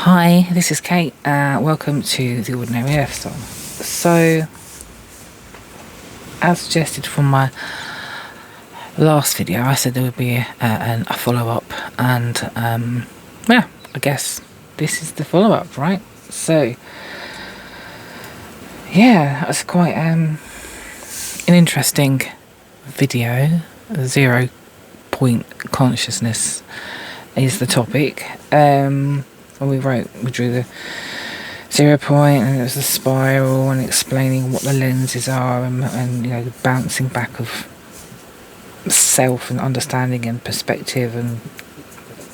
Hi, this is Kate. Welcome to The Ordinary Earth Song. So, as suggested from my last video, I said there would be a follow-up, and yeah, I guess this is the follow-up, right? So, yeah, that's quite an interesting video. 0 point consciousness is the topic. We drew the 0 point, and there's the spiral, and explaining what the lenses are, and the bouncing back of self and understanding and perspective, and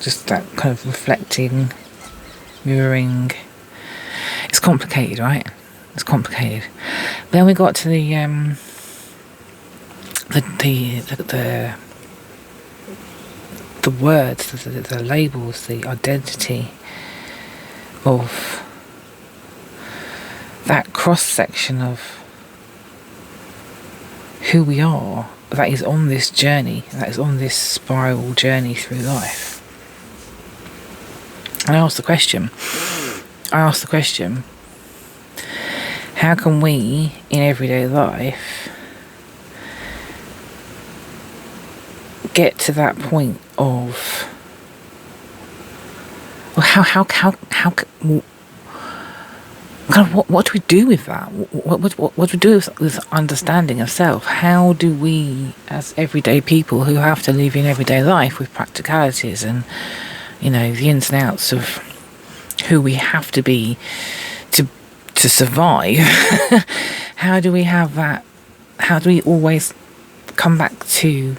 just that kind of reflecting, mirroring. It's complicated, right? It's complicated. Then we got to the words, the labels, the identity of that cross-section of who we are, that is on this journey, that is on this spiral journey through life. And I asked the question, how can we, in everyday life, get to that point of, well, what do we do with that? What do we do with understanding of self? How do we, as everyday people who have to live in everyday life with practicalities and the ins and outs of who we have to be to survive, how do we have that? How do we always come back to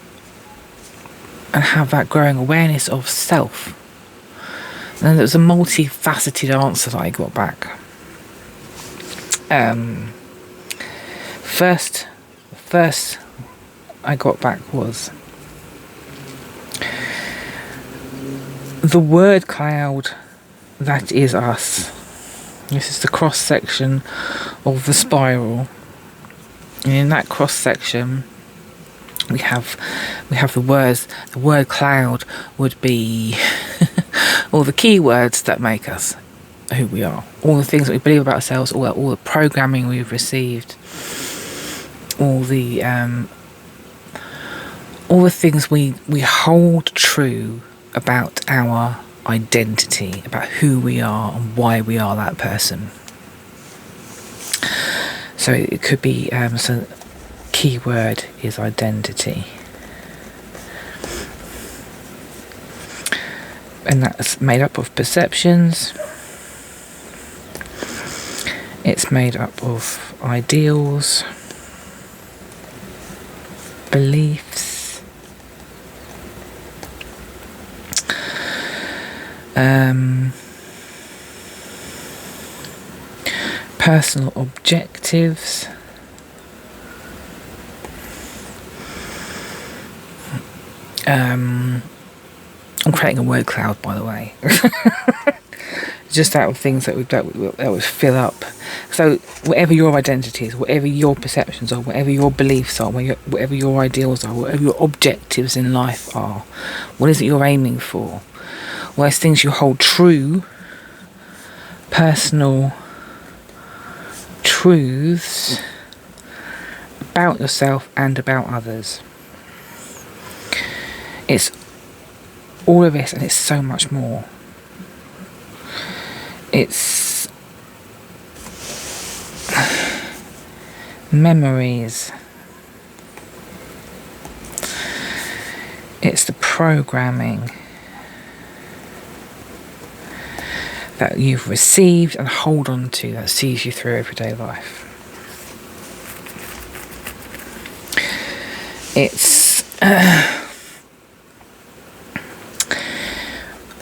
and have that growing awareness of self? And there was a multifaceted answer that I got back. First I got back was the word cloud that is us. This is the cross section of the spiral, and in that cross section we have the words. The word cloud would be all the keywords that make us who we are, all the things that we believe about ourselves, all the programming we've received, all the things we hold true about our identity, about who we are and why we are that person. So it could be so keyword is identity, and that's made up of perceptions. It's made up of ideals, beliefs, personal objectives, I'm creating a word cloud, by the way. Just out of things that would fill up. So whatever your identity is, whatever your perceptions are, whatever your beliefs are, whatever your ideals are, whatever your objectives in life are, what is it you're aiming for? Well, it's things you hold true, personal truths about yourself and about others. It's all of this, and it's so much more. It's memories. It's the programming that you've received and hold on to that sees you through everyday life. It's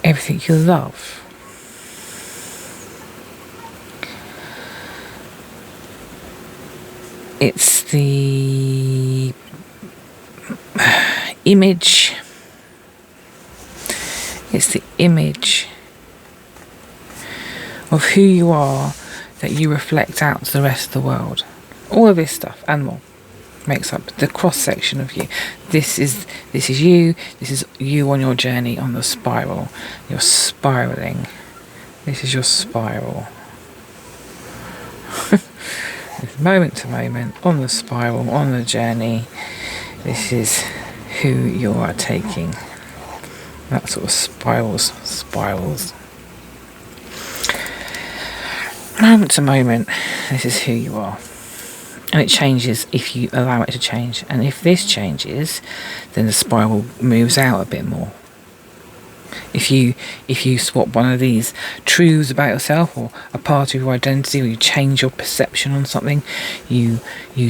everything you love. It's the image. It's the image of who you are that you reflect out to the rest of the world. All of this stuff and more makes up the cross section of you. This is you. This is you on your journey on the spiral. You're spiraling. This is your spiral. Moment to moment, on the spiral, on the journey. This is who you are taking. That sort of spirals. Moment to moment, this is who you are. And it changes if you allow it to change. And if this changes, then the spiral moves out a bit more. If you swap one of these truths about yourself or a part of your identity, or you change your perception on something, you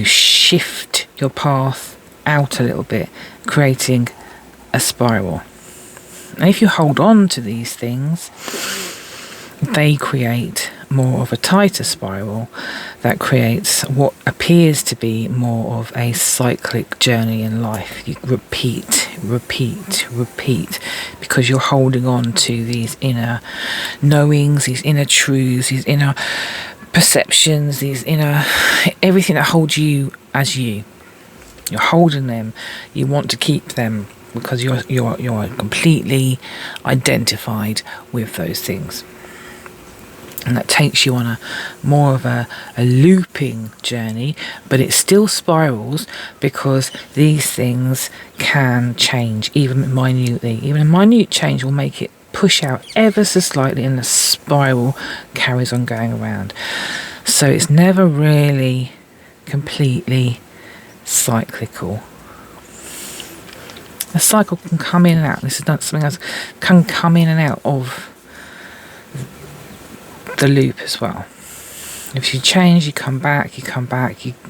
shift your path out a little bit, creating a spiral. And if you hold on to these things, they create more of a tighter spiral that creates what appears to be more of a cyclic journey in life. You repeat, because you're holding on to these inner knowings, these inner truths, these inner perceptions, these inner everything that holds you as you. You're holding them. You want to keep them because you're completely identified with those things. And that takes you on a more of a looping journey, but it still spirals because these things can change, even minutely. Even a minute change will make it push out ever so slightly, and the spiral carries on going around. So it's never really completely cyclical. A cycle can come in and out. This is not something else, can come in and out of the loop as well. If you change, you come back, you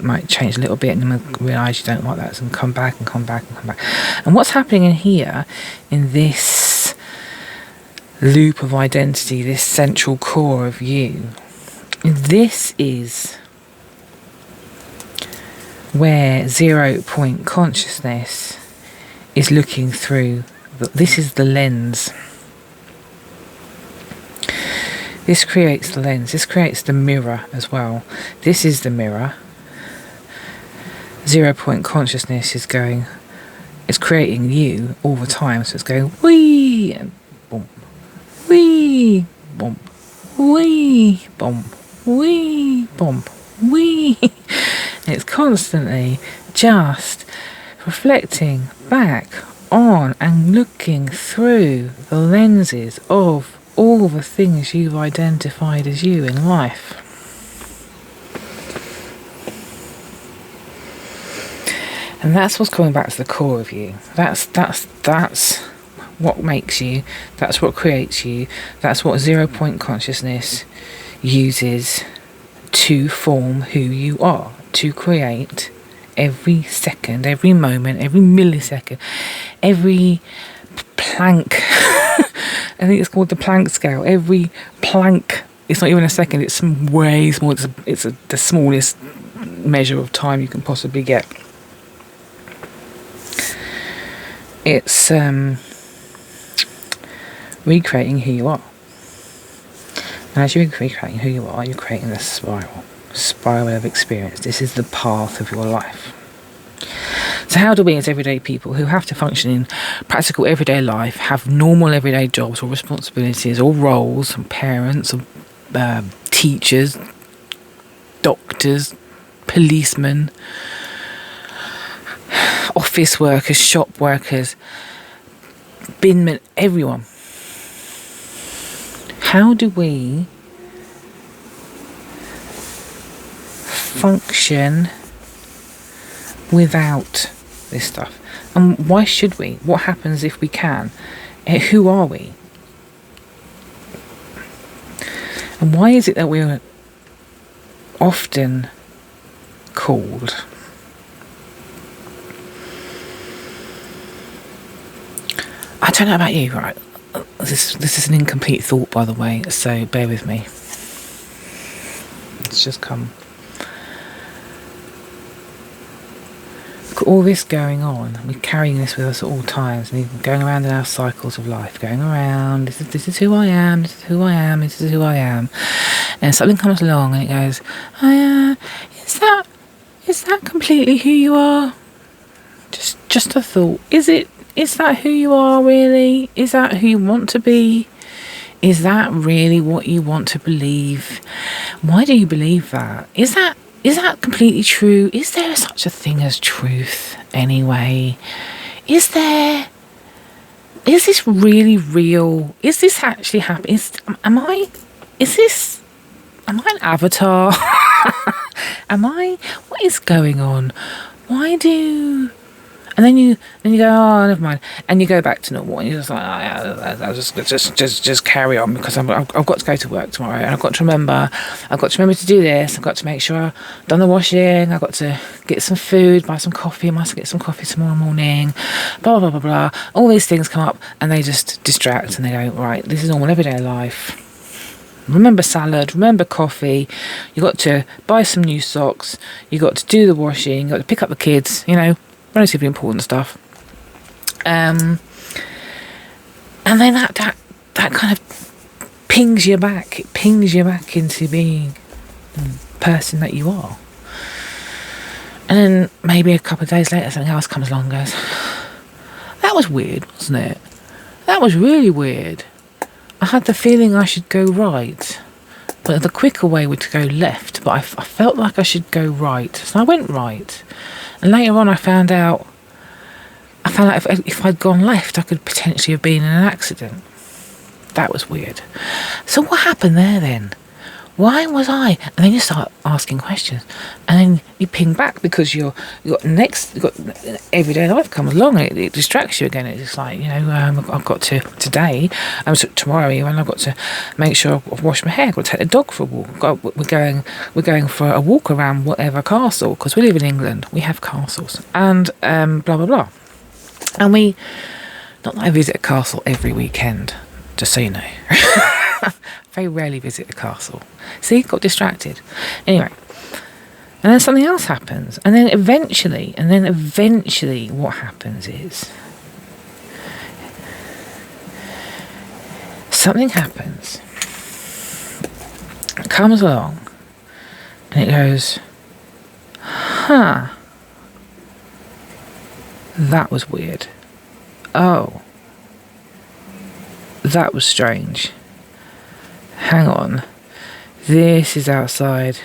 might change a little bit and then realise you don't like that, so you come back. And what's happening in here, in this loop of identity, this central core of you, this is where 0 point consciousness is looking through. This is the lens. This creates the lens. This creates the mirror as well. This is the mirror. 0 point consciousness is creating you all the time. So it's going wee and bump, wee, bump, wee, bump, wee, bump, wee. And it's constantly just reflecting back on and looking through the lenses of all the things you've identified as you in life. And that's what's coming back to the core of you. That's what makes you. That's what creates you. That's what 0 point consciousness uses to form who you are, to create every second, every moment, every millisecond, every Planck. I think it's called the Planck scale. Every Planck, it's not even a second, it's way small. It's the smallest measure of time you can possibly get. It's recreating who you are. And as you're recreating who you are, you're creating this spiral of experience. This is the path of your life. So how do we as everyday people who have to function in practical everyday life, have normal everyday jobs or responsibilities or roles, and parents, or teachers, doctors, policemen, office workers, shop workers, binmen, everyone. How do we function without this stuff? And why should we? What happens if we can? Who are we? And why is it that we're often called I don't know about you, right? This is an incomplete thought, by the way, so bear with me. It's just come. Got all this going on. We're carrying this with us at all times, and going around in our cycles of life, going around. This is who I am. This is who I am. This is who I am. And something comes along, and it goes, is that completely who you are? Just a thought. Is that who you are really? Is that who you want to be? Is that really what you want to believe? Why do you believe that? Is that completely true? Is there such a thing as truth anyway? Is this really real? Is this actually happening? Am I an avatar? What is going on? Why do... And then you go, oh, never mind, and you go back to normal, and you're just like, oh, yeah, I'll just carry on, because I've got to go to work tomorrow, and I've got to remember to do this. I've got to make sure I've done the washing. I've got to get some food, buy some coffee. I must get some coffee tomorrow morning. Blah blah blah blah blah. All these things come up, and they just distract, and they go, right, this is normal everyday life. Remember salad, remember coffee. You got to buy some new socks. You got to do the washing. You got to pick up the kids. Relatively important stuff. And then that kind of pings you back. It pings you back into being the person that you are. And then maybe a couple of days later, something else comes along and goes, that was weird, wasn't it? That was really weird. I had the feeling I should go right, but the quicker way would to go left, but I felt like I should go right. So I went right. And later on I found out if I'd gone left, I could potentially have been in an accident. That was weird. So what happened there then? Why was I? And then you start asking questions, and then you ping back, because you got everyday life comes along, and it distracts you again. It's like, I've got to today, tomorrow even, I've got to make sure I've washed my hair. I've got to take the dog for a walk. We're going for a walk around whatever castle, because we live in England. We have castles, and blah blah blah. And not that I visit a castle every weekend, just so you know. Very rarely visit a castle. See, got distracted. Anyway, and then something else happens, and then eventually, what happens is something happens. It comes along, and it goes, huh? That was weird. Oh, that was strange. Hang on, this is outside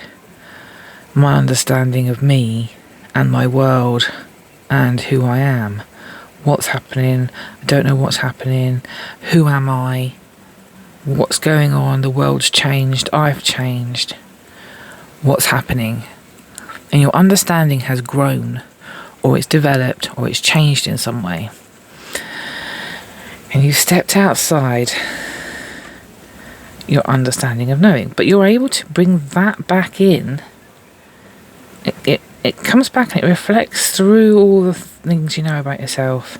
my understanding of me and my world and who I am. What's happening? I don't know what's happening. Who am I? What's going on? The world's changed. I've changed. What's happening? And your understanding has grown, or it's developed, or it's changed in some way. And you stepped outside your understanding of knowing, but you're able to bring that back in. It comes back and it reflects through all the things you know about yourself,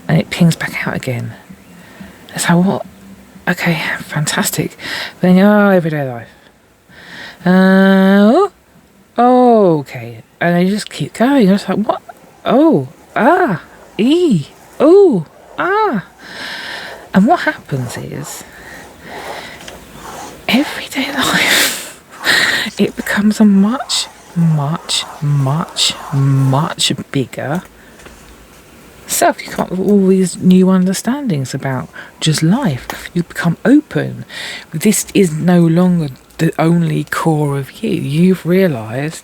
and it pings back out again. It's like, what? Okay, fantastic. Then everyday life. Okay, and then you just keep going. It's like, what? And what happens is, everyday life, it becomes a much, much, much, much bigger self. You come up with all these new understandings about just life. You become open. This is no longer the only core of you. You've realised,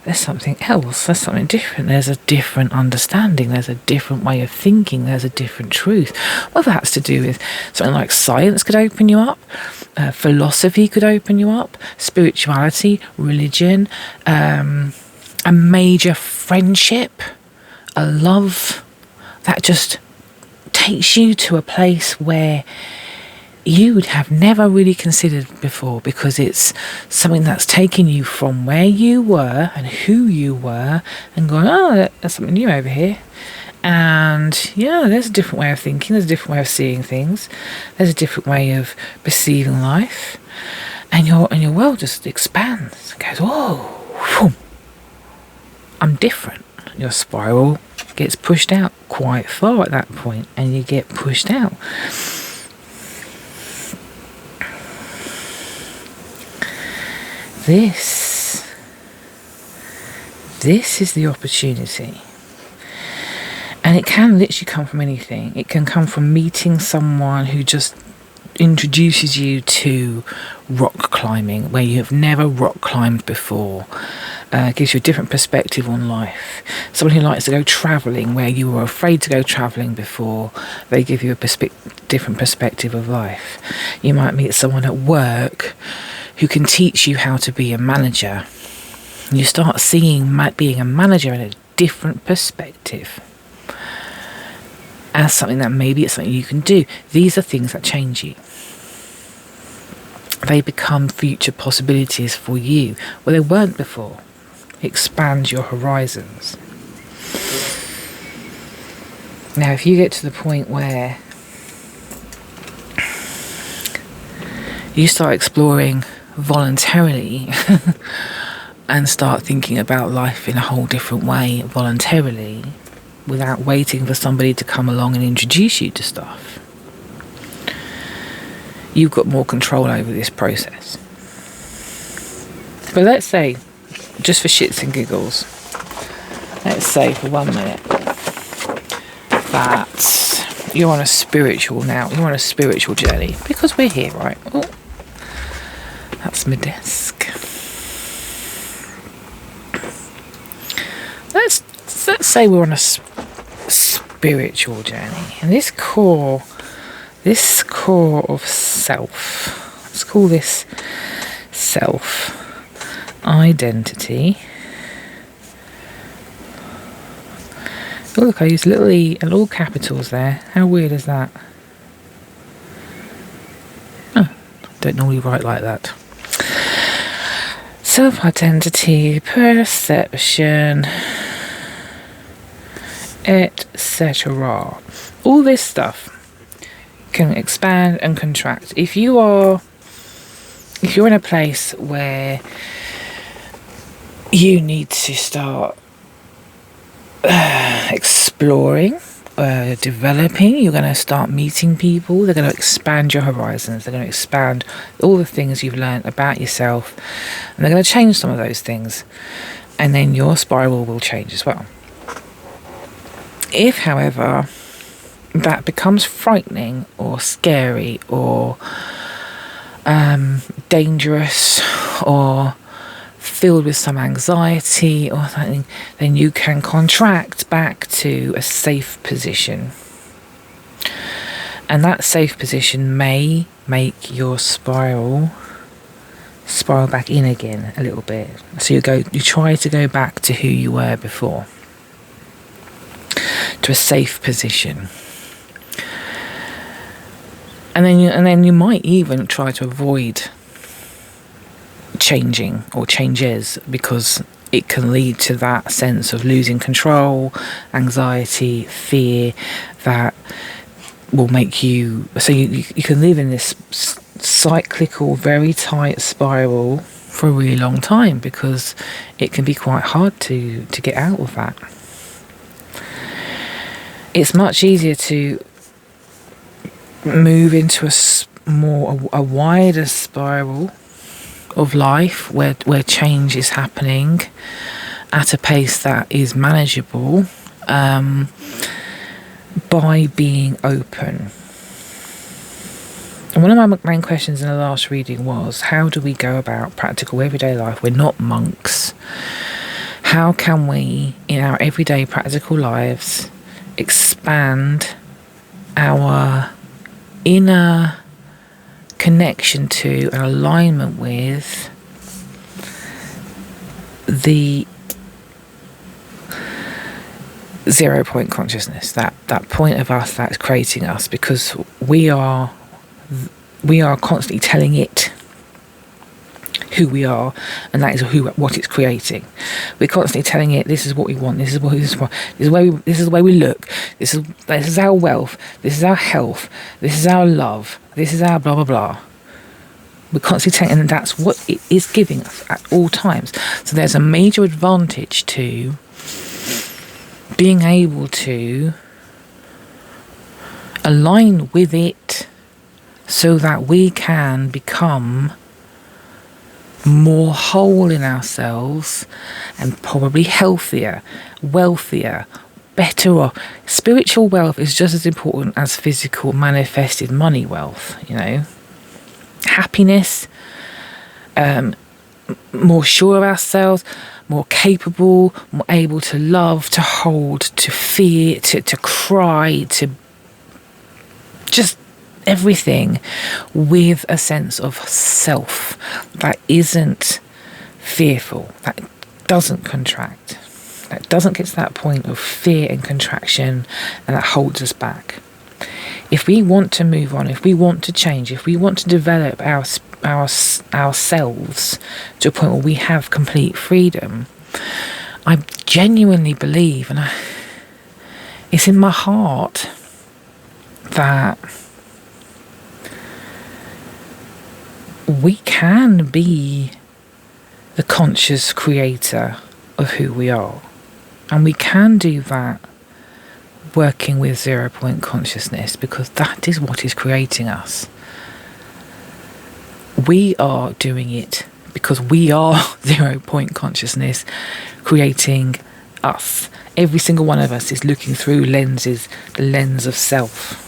there's something else, there's something different, there's a different understanding, there's a different way of thinking, there's a different truth. Whether that's to do with something like science could open you up, philosophy could open you up, spirituality, religion, a major friendship, a love that just takes you to a place where you would have never really considered before, because it's something that's taken you from where you were and who you were and gone, there's something new over here. And yeah, there's a different way of thinking, there's a different way of seeing things, there's a different way of perceiving life, and your world just expands. It goes, whoa, I'm different. Your spiral gets pushed out quite far at that point, and you get pushed out. This is the opportunity. And it can literally come from anything. It can come from meeting someone who just introduces you to rock climbing where you have never rock climbed before. Gives you a different perspective on life. Someone who likes to go travelling where you were afraid to go travelling before, they give you a different perspective of life. You might meet someone at work who can teach you how to be a manager. You start seeing being a manager in a different perspective as something that maybe it's something you can do. These are things that change you. They become future possibilities for you where they weren't before. Expand your horizons. Now, if you get to the point where you start exploring voluntarily and start thinking about life in a whole different way voluntarily, without waiting for somebody to come along and introduce you to stuff, you've got more control over this process. But let's say, just for shits and giggles, let's say for 1 minute that you're on a spiritual journey, because we're here, right? Oh, that's my desk. Let's say we're on a spiritual journey, and this core of self, let's call this self identity. Oh, look, I used little e and all capitals there. How weird is that? Oh, don't normally write like that. Self-identity, perception, etc. All this stuff can expand and contract. If you're in a place where you need to start exploring, developing, you're going to start meeting people, they're going to expand your horizons, they're going to expand all the things you've learned about yourself, and they're going to change some of those things, and then your spiral will change as well. If, however, that becomes frightening or scary or dangerous or filled with some anxiety or something, then you can contract back to a safe position. And that safe position may make your spiral back in again a little bit. So you try to go back to who you were before, to a safe position. And then you might even try to avoid changing or changes, because it can lead to that sense of losing control, anxiety, fear, that will make you, so you can live in this cyclical, very tight spiral for a really long time, because it can be quite hard to get out of that. It's much easier to move into a wider spiral of life where change is happening at a pace that is manageable, by being open. And one of my main questions in the last reading was, how do we go about practical everyday life? We're not monks. How can we, in our everyday practical lives, expand our inner connection to and alignment with the 0 point consciousness, that point of us that's creating us, because we are constantly telling it who we are, and that is what it's creating. We're constantly telling it, this is what we want, this is the way we look, this is our wealth, this is our health, this is our love, this is our blah blah blah. We're constantly telling, and that's what it is giving us at all times. So there's a major advantage to being able to align with it, so that we can become more whole in ourselves, and probably healthier, wealthier, better off. Spiritual wealth is just as important as physical manifested money wealth, you know. Happiness, more sure of ourselves, more capable, more able to love, to hold, to fear, to cry, to just everything with a sense of self that isn't fearful, that doesn't contract, that doesn't get to that point of fear and contraction and that holds us back. If we want to move on, if we want to change, if we want to develop ourselves to a point where we have complete freedom, I genuinely believe, and it's in my heart, that we can be the conscious creator of who we are. And we can do that working with 0 point consciousness, because that is what is creating us. We are doing it because we are 0 point consciousness creating us. Every single one of us is looking through lenses, the lens of self.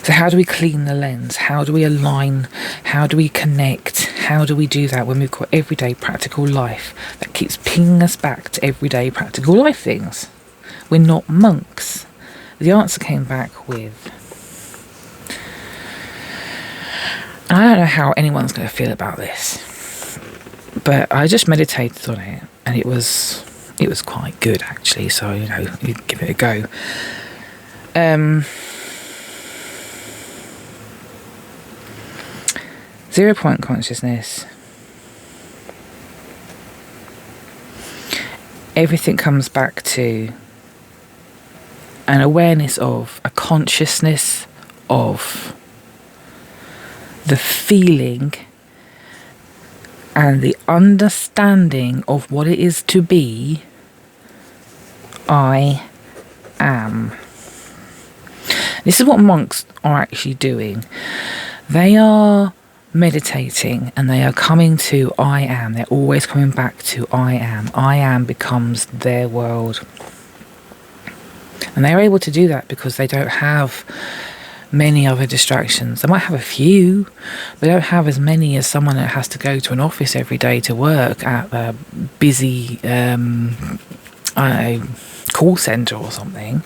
So how do we clean the lens? How do we align? How do we connect? How do we do that when we've got everyday practical life that keeps pinging us back to everyday practical life things? We're not monks. The answer came back with, I don't know how anyone's going to feel about this, but I just meditated on it, and it was quite good actually. So you give it a go. 0 point consciousness. Everything comes back to an awareness of, a consciousness of the feeling and the understanding of what it is to be I am. This is what monks are actually doing. They are meditating and they are coming to I am. They're always coming back to I am. I am becomes their world. And they're able to do that because they don't have many other distractions. They might have a few, but they don't have as many as someone that has to go to an office every day to work at a busy call centre or something.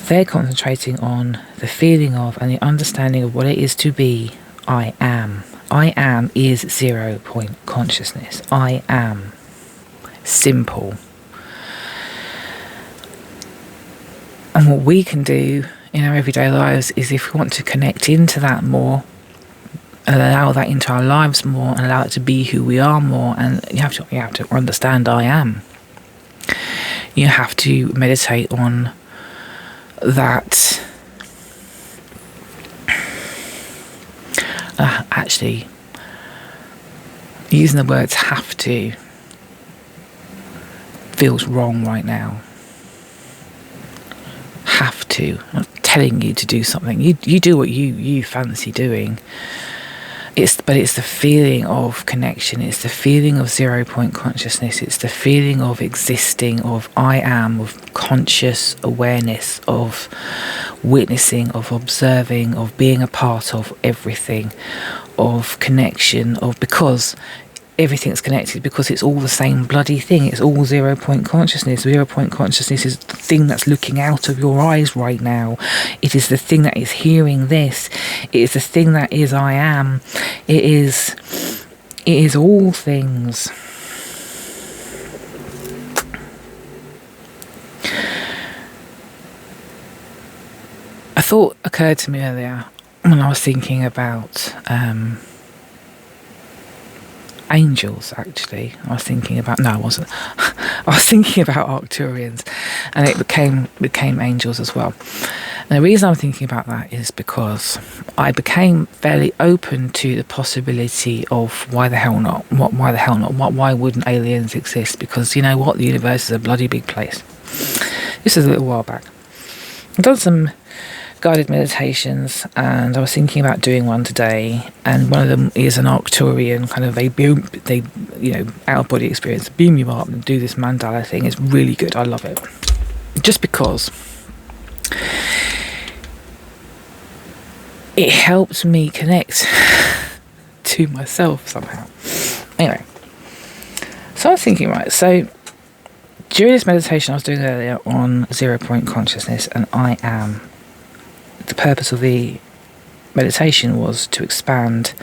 They're concentrating on the feeling of and the understanding of what it is to be I am. I am is 0 point consciousness. I am. Simple. And what we can do in our everyday lives is, if we want to connect into that more and allow that into our lives more and allow it to be who we are more, and you have to understand I am. You have to meditate on that. Actually, using the words have to feels wrong right now. Have to. I'm not telling you to do something. You do what you fancy doing. But it's the feeling of connection. It's the feeling of 0 point consciousness. It's the feeling of existing, of I am, of conscious awareness, of witnessing, of observing, of being a part of everything, of connection, of because everything's connected, because it's all the same bloody thing. It's all 0 point consciousness. 0 point consciousness is the thing that's looking out of your eyes right now. It is the thing that is hearing this. It is the thing that is I am. It is all things. A thought occurred to me earlier when I was thinking about angels. Actually, I was thinking about I was thinking about Arcturians, and it became angels as well. And the reason I'm thinking about that is because I became fairly open to the possibility of why the hell not? Why wouldn't aliens exist? Because you know what, the universe is a bloody big place. This is a little while back. I've done some guided meditations, and I was thinking about doing one today, and one of them is an Arcturian kind of out of body experience, beam you up and do this mandala thing. It's really good. I love it. Just because it helps me connect to myself somehow. Anyway, so I was thinking, right, so during this meditation I was doing earlier on 0 point consciousness and I am, the purpose of the meditation was to expand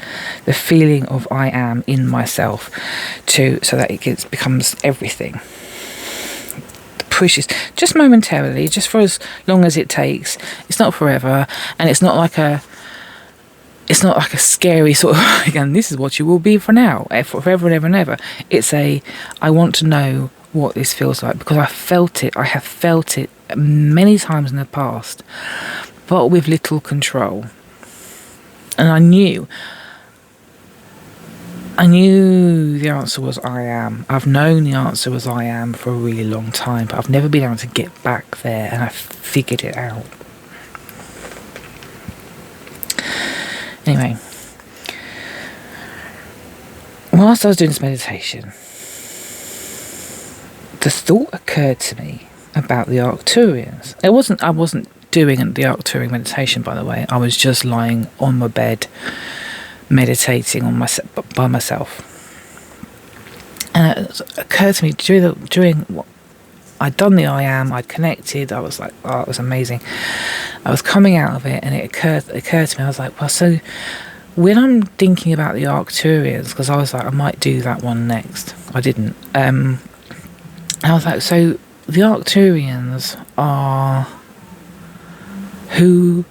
the feeling of I am in myself so that it becomes everything. The pushes just momentarily, just for as long as it takes. It's not forever, and it's not like a scary sort of, again, this is what you will be for now, forever and ever and ever. It's I want to know what this feels like, because I have felt it many times in the past, but with little control. And I knew the answer was I am. I've known the answer was I am for a really long time, but I've never been able to get back there, and I figured it out. Anyway, whilst I was doing this meditation, the thought occurred to me about the Arcturians. I wasn't doing the Arcturian meditation, by the way. I was just lying on my bed, meditating by myself. And it occurred to me during what I'd done the I am, I'd connected, I was like, oh, it was amazing. I was coming out of it, and it occurred to me, I was like, well, so when I'm thinking about the Arcturians, because I was like, I might do that one next. I didn't. I was like, so the Arcturians are... Who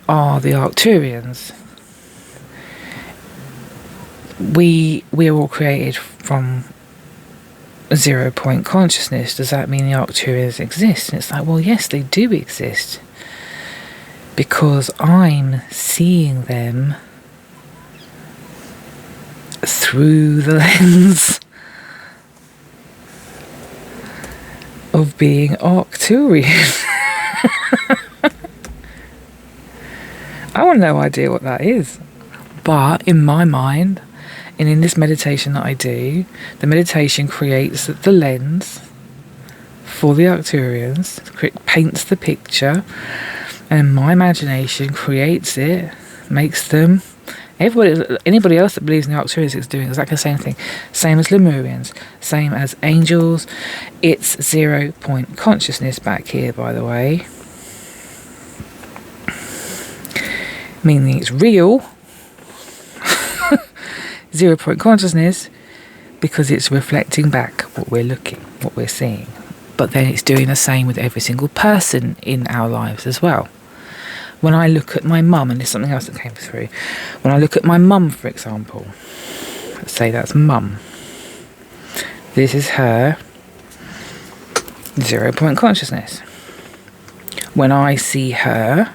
are the Arcturians? We are all created from 0 point consciousness. Does that mean the Arcturians exist? And it's like, well, yes, they do exist, because I'm seeing them through the lens of being Arcturian. I have no idea what that is, but in my mind, and in this meditation that I do, the meditation creates the lens for the Arcturians, paints the picture, and my imagination creates it, makes them... Anybody else that believes in the Arcturians is doing exactly the same thing. Same as Lemurians, same as angels. It's 0 point consciousness back here, by the way. Meaning it's real. 0 point consciousness, because it's reflecting back what we're seeing. But then it's doing the same with every single person in our lives as well. When I look at my mum, and there's something else that came through. When I look at my mum, for example, let's say that's mum. This is her 0 point consciousness. When I see her,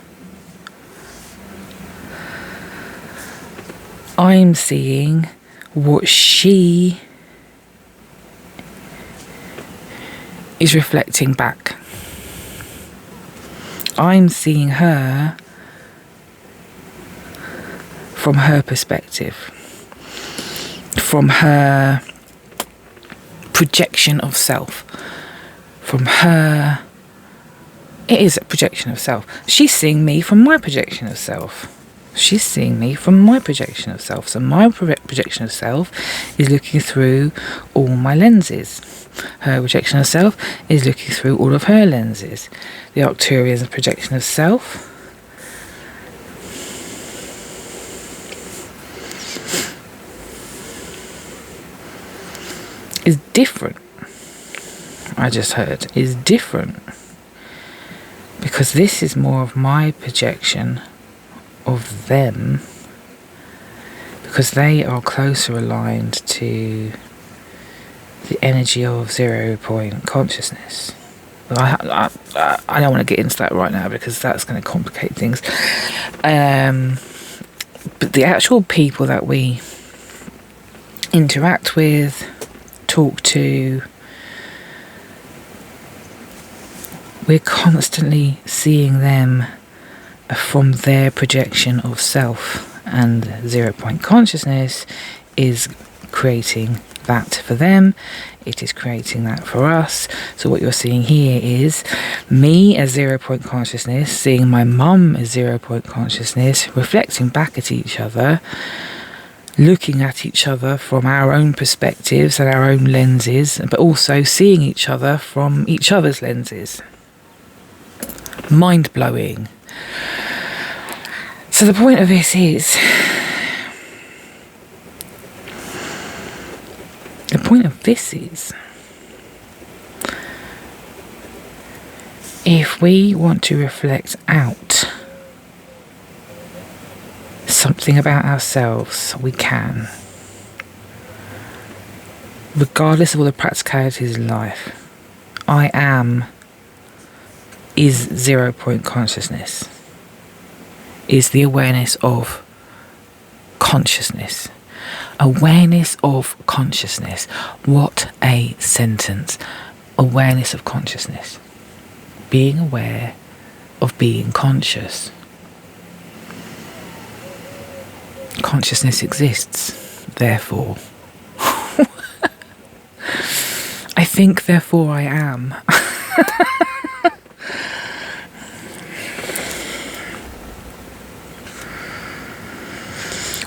I'm seeing what she is reflecting back. I'm seeing her from her perspective, from her projection of self, from her... It is a projection of self. She's seeing me from my projection of self. She's seeing me from my projection of self. So my projection of self is looking through all my lenses. Her projection of self is looking through all of her lenses. The Arcturian's projection of self is different. I just heard is different, because this is more of my projection of them, because they are closer aligned to the energy of 0 point consciousness. But I don't want to get into that right now, because that's going to complicate things. But the actual people that we interact with, talk to, we're constantly seeing them from their projection of self, and 0 point consciousness is creating that for them. It is creating that for us. So what you're seeing here is me as 0 point consciousness, seeing my mum as 0 point consciousness, reflecting back at each other, looking at each other from our own perspectives and our own lenses, but also seeing each other from each other's lenses. Mind-blowing. So the point of this is, if we want to reflect out something about ourselves, we can. Regardless of all the practicalities in life, I am is 0 point consciousness, is the awareness of consciousness. Awareness of consciousness. What a sentence. Awareness of consciousness. Being aware of being conscious. Consciousness exists, therefore. I think, therefore I am.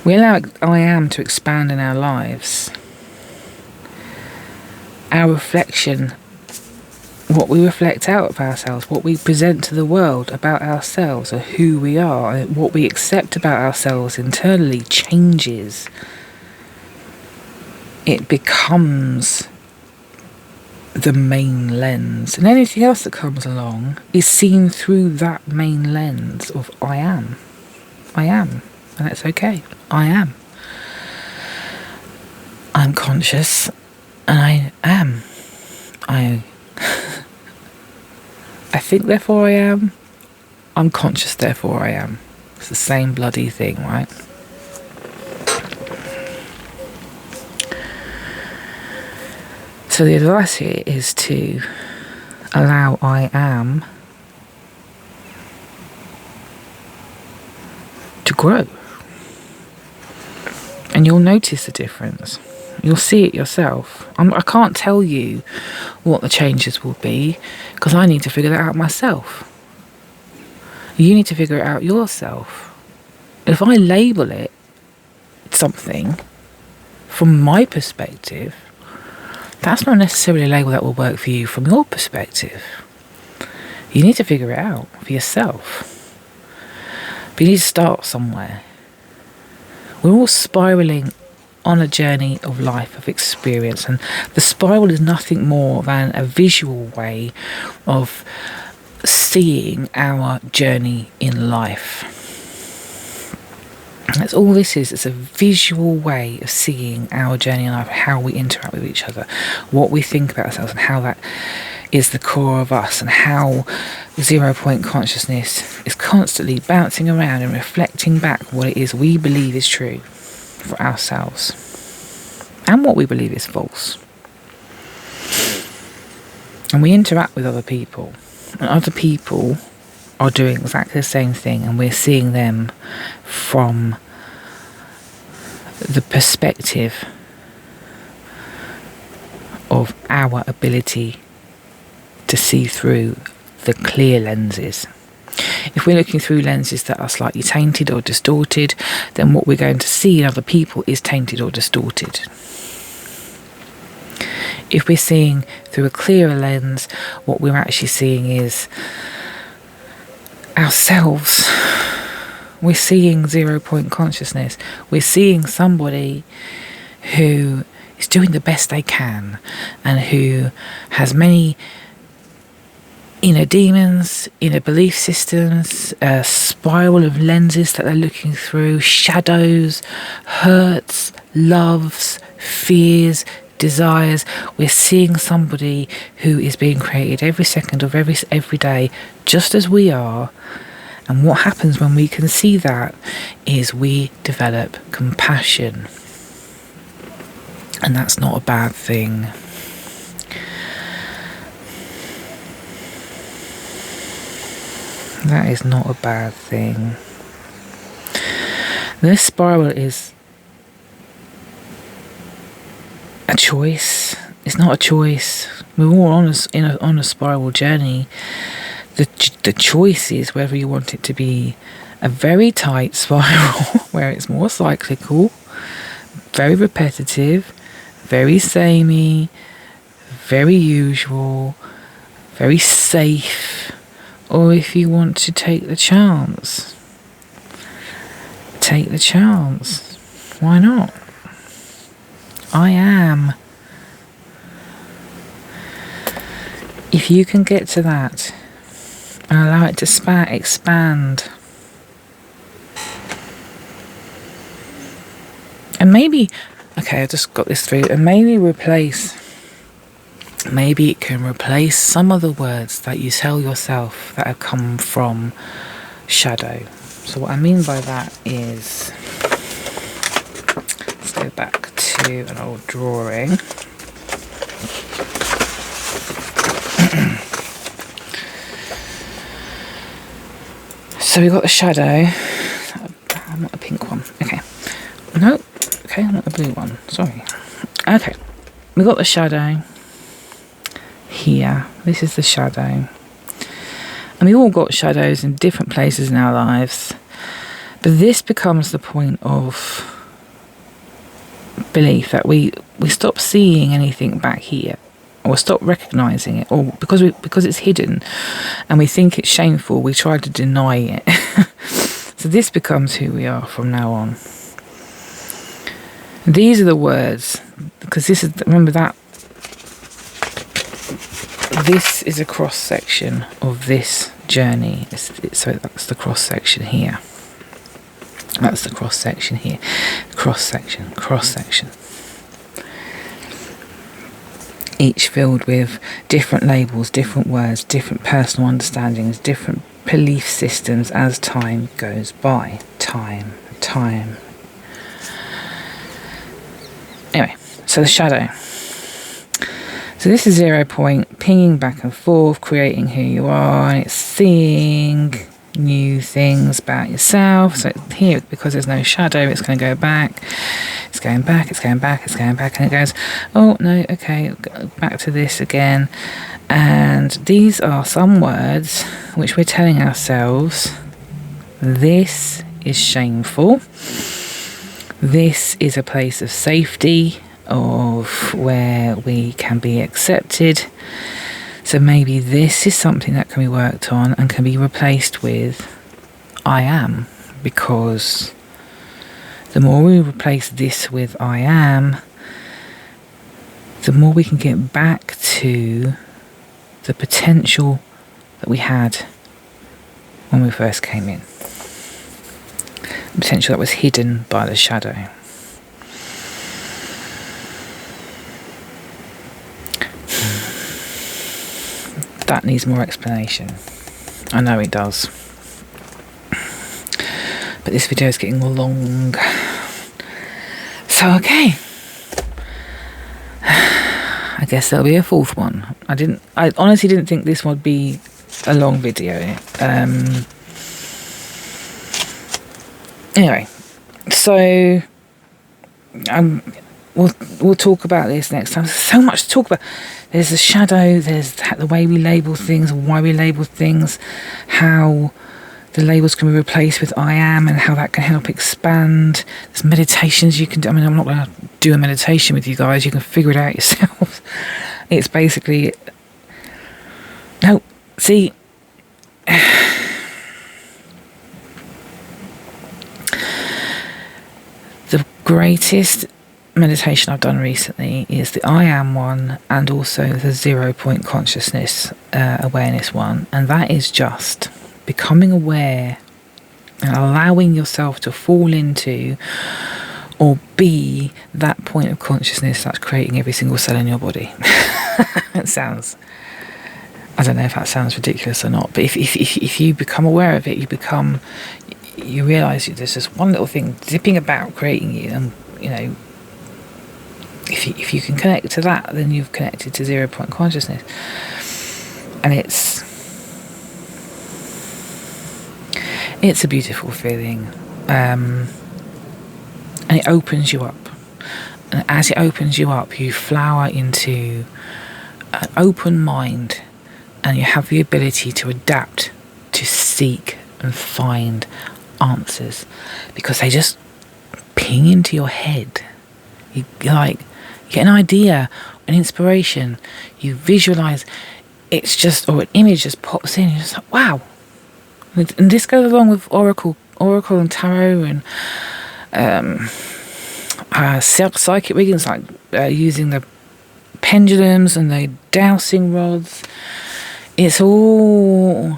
We allow I am to expand in our lives. Our reflection, what we reflect out of ourselves, what we present to the world about ourselves, or who we are, and what we accept about ourselves internally changes. It becomes the main lens, and anything else that comes along is seen through that main lens of I am. I am, and that's okay. I am. I'm conscious, and I am. I think, therefore I am. I'm conscious, therefore I am. It's the same bloody thing, right? So the advice here is to allow I am to grow. And you'll notice the difference. You'll see it yourself. I can't tell you what the changes will be, because I need to figure that out myself. You need to figure it out yourself. If I label it something, from my perspective, that's not necessarily a label that will work for you from your perspective. You need to figure it out for yourself. But you need to start somewhere. We're all spiraling on a journey of life, of experience, and the spiral is nothing more than a visual way of seeing our journey in life. That's all this is. It's a visual way of seeing our journey in life, how we interact with each other, what we think about ourselves, and how that is the core of us, and how 0 point consciousness is constantly bouncing around and reflecting back what it is we believe is true for ourselves and what we believe is false. And we interact with other people, and other people are doing exactly the same thing, and we're seeing them from the perspective of our ability to see through the clear lenses. If we're looking through lenses that are slightly tainted or distorted, then what we're going to see in other people is tainted or distorted. If we're seeing through a clearer lens, what we're actually seeing is ourselves. We're seeing 0 point consciousness. We're seeing somebody who is doing the best they can, and who has many inner demons, inner belief systems, a spiral of lenses that they're looking through, shadows, hurts, loves, fears, desires. We're seeing somebody who is being created every second of every day, just as we are. And what happens when we can see that is we develop compassion. And that's not a bad thing. That is not a bad thing. This spiral is a choice. It's not a choice. We're all on a spiral journey. The choice is whether you want it to be a very tight spiral where it's more cyclical, very repetitive, very samey, very usual, very safe, or if you want to take the chance. Take the chance. Why not? I am. If you can get to that and allow it to expand, and maybe, okay, I just got this through, and maybe it can replace some of the words that you tell yourself that have come from shadow. So what I mean by that is, let's go back to an old drawing. So we've got the shadow. I want a pink one. Okay. No. Okay, I want the blue one. Sorry. Okay. We've got the shadow here. This is the shadow. And we all got shadows in different places in our lives. But this becomes the point of belief that we stop seeing anything back here, or stop recognizing it, or because it's hidden and we think it's shameful, we try to deny it. So this becomes who we are from now on. These are the words, because this is, remember that this is a cross section of this journey. So that's the cross section here. That's the cross section here. Cross section, cross section. Each filled with different labels, different words, different personal understandings, different belief systems as time goes by. Time. Anyway, so the shadow. So this is 0 point, pinging back and forth, creating who you are, and it's seeing new things about yourself. So here, because there's no shadow, it's going to go back. It's going back, it's going back, it's going back, and it goes, oh no, okay, back to this again. And these are some words which we're telling ourselves, this is shameful. This is a place of safety, of where we can be accepted. So maybe this is something that can be worked on and can be replaced with I am, because the more we replace this with I am, the more we can get back to the potential that we had when we first came in. The potential that was hidden by the shadow. That needs more explanation. I know it does. But this video is getting long. So, okay. I guess there'll be a fourth one. I honestly didn't think this would be a long video. Anyway, so we'll talk about this next time. There's so much to talk about. There's the shadow, there's the way we label things, why we label things, how the labels can be replaced with I am, and how that can help expand. There's meditations you can do. I mean, I'm not going to do a meditation with you guys. You can figure it out yourself. It's basically... No, see... The greatest meditation I've done recently is the I am one, and also the 0 point consciousness awareness one, and that is just becoming aware and allowing yourself to fall into or be that point of consciousness that's creating every single cell in your body. It sounds, I don't know if that sounds ridiculous or not, but if you become aware of it, you realise there's just one little thing zipping about creating you, and you know, if you can connect to that, then you've connected to 0 point consciousness. And it's It's a beautiful feeling, and it opens you up. And as it opens you up, you flower into an open mind, and you have the ability to adapt, to seek and find answers, because they just ping into your head. You get an idea, an inspiration, you visualize, it's just, or an image just pops in, you're just like, wow. And this goes along with oracle and tarot, and psychic readings, like using the pendulums and the dowsing rods. It's all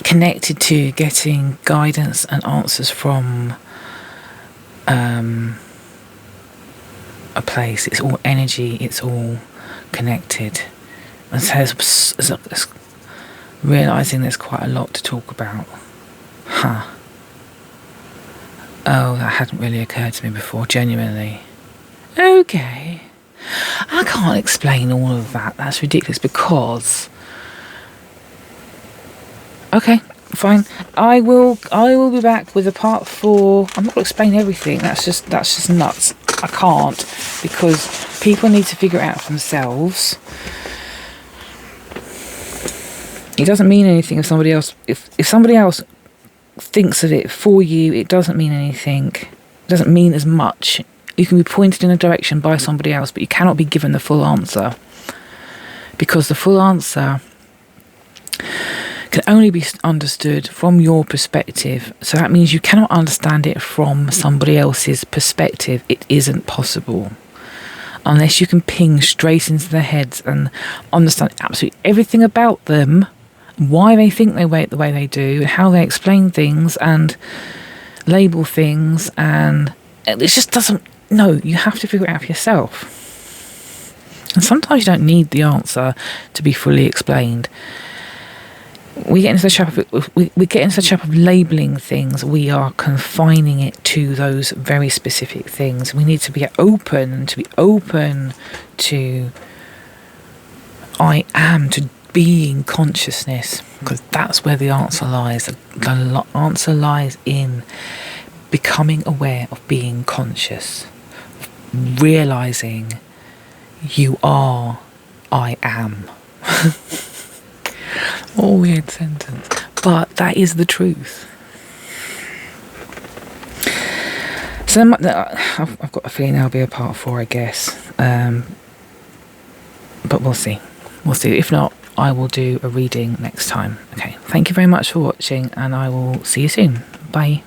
connected to getting guidance and answers from a place. It's all energy, it's all connected. And so it's realising there's quite a lot to talk about. Oh, that hadn't really occurred to me before, genuinely. Okay. I can't explain all of that. That's ridiculous, because... Okay, fine. I will be back with a part 4. I'm not going to explain everything. That's just nuts. I can't, because people need to figure it out for themselves. It doesn't mean anything if somebody else... If somebody else thinks of it for you, it doesn't mean anything. It doesn't mean as much. You can be pointed in a direction by somebody else, but you cannot be given the full answer, because the full answer can only be understood from your perspective. So that means you cannot understand it from somebody else's perspective. It isn't possible unless you can ping straight into their heads and understand absolutely everything about them, why they think they wait the way they do, how they explain things and label things, and it just doesn't. No, you have to figure it out for yourself. And sometimes you don't need the answer to be fully explained. We get into the trap of labeling things. We are confining it to those very specific things. We need to be open to I am, to being consciousness, because that's where the answer lies. The answer lies in becoming aware of being conscious, realizing you are, I am. What a weird sentence, but that is the truth. So I've got a feeling there'll be a part 4, I guess, but we'll see. If not, I will do a reading next time. Okay, thank you very much for watching, and I will see you soon. Bye.